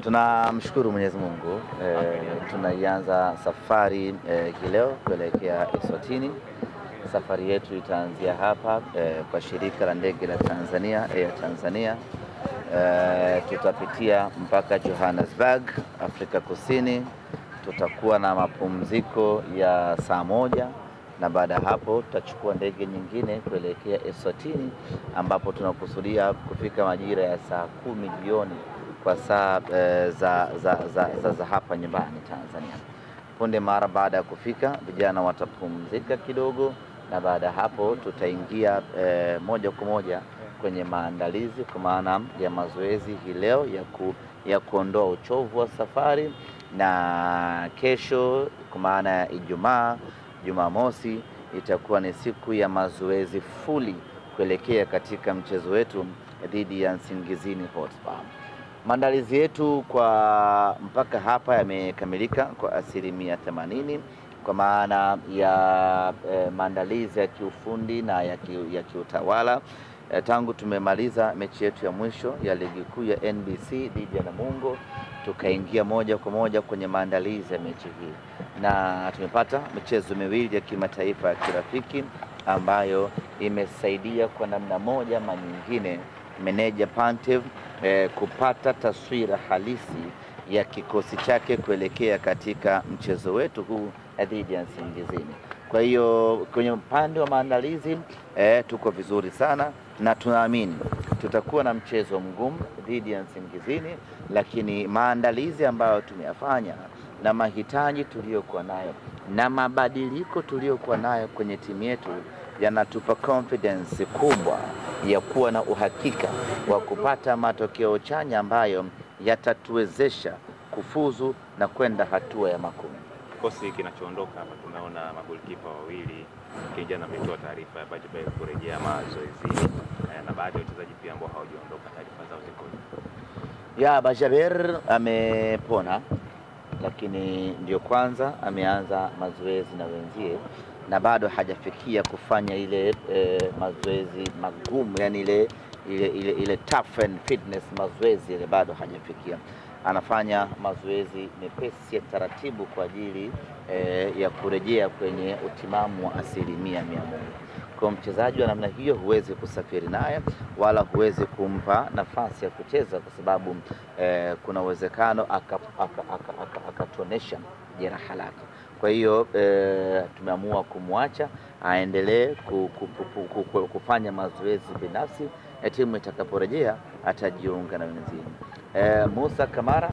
Tunamshukuru Mwenyezi Mungu, tunaianza safari hii leo kuelekea Eswatini. Safari yetu itaanzia hapa kwa shirika la ndege la Tanzania, Air Tanzania. Tutapitia mpaka Johannesburg, Afrika Kusini. Tutakuwa na mapumziko ya saa moja na baada hapo tutachukua ndege nyingine kuelekea Eswatini, ambapo tunakusudia kufika majira ya saa 10 jioni kwa saa za hapa nyumbani Tanzania. Punde mara baada ya kufika, vijana watapumzika kidogo, na baada hapo tutaingia moja kwa moja kwenye maandalizi kwa maana ya mazoezi hii leo ya kuondoa uchovu wa safari, na kesho kwa maana ya Ijumaa, Jumamosi itakuwa ni siku ya mazoezi fuli kuelekea katika mchezo wetu dhidi ya Nsingizini Hotspur. Maandalizi yetu kwa mpaka hapa yamekamilika kwa asilimia 80 kwa maana ya maandalizi ya kiufundi na ya kiutawala. Tangu tumemaliza mechi yetu ya mwisho ya ligi kuu ya NBC dhidi ya Namungo, tukaingia moja kwa moja kwenye maandalizi ya mechi hii, na tumepata michezo miwili ya kimataifa ya kirafiki ambayo imesaidia kwa namna moja ama nyingine meneja Pantev kupata taswira halisi ya kikosi chake kuelekea katika mchezo wetu huu dhidi ya Nsingizini. Kwa hiyo kwenye upande wa maandalizi tuko vizuri sana, na tunaamini tutakuwa na mchezo mgumu dhidi ya Nsingizini, lakini maandalizi ambayo tumeyafanya na mahitaji tuliyokuwa nayo na mabadiliko tuliyokuwa nayo kwenye timu yetu yanatupa confidence kubwa ya kuwa na uhakika wa kupata matokeo chanya ambayo yatatuwezesha kufuzu na kwenda hatua ya makundi. Kikosi kinachoondoka hapa, tunaona magolikipa wawili, kijana ametoa taarifa ya Bajaber kurejea mazoezini, na baadhi ya wachezaji pia ambao hawajaondoka, taarifa zao zikoje? Bajaber amepona, lakini ndio kwanza ameanza mazoezi na wenzie, na bado hajafikia kufanya ile mazoezi magumu, yani ile tough and fitness mazoezi ile bado hajafikia. Anafanya mazoezi mepesi ya taratibu kwa ajili ya kurejea kwenye utimamu wa asilimia 100. Kwa mchezaji wa namna hiyo huwezi kusafiri naye wala huwezi kumpa nafasi ya kucheza, kwa sababu kuna uwezekano akatonesha jeraha lake. Kwa hiyo tumeamua kumwacha aendelee kufanya mazoezi binafsi, timu itakaporejea atajiunga na wenzake. Musa Kamara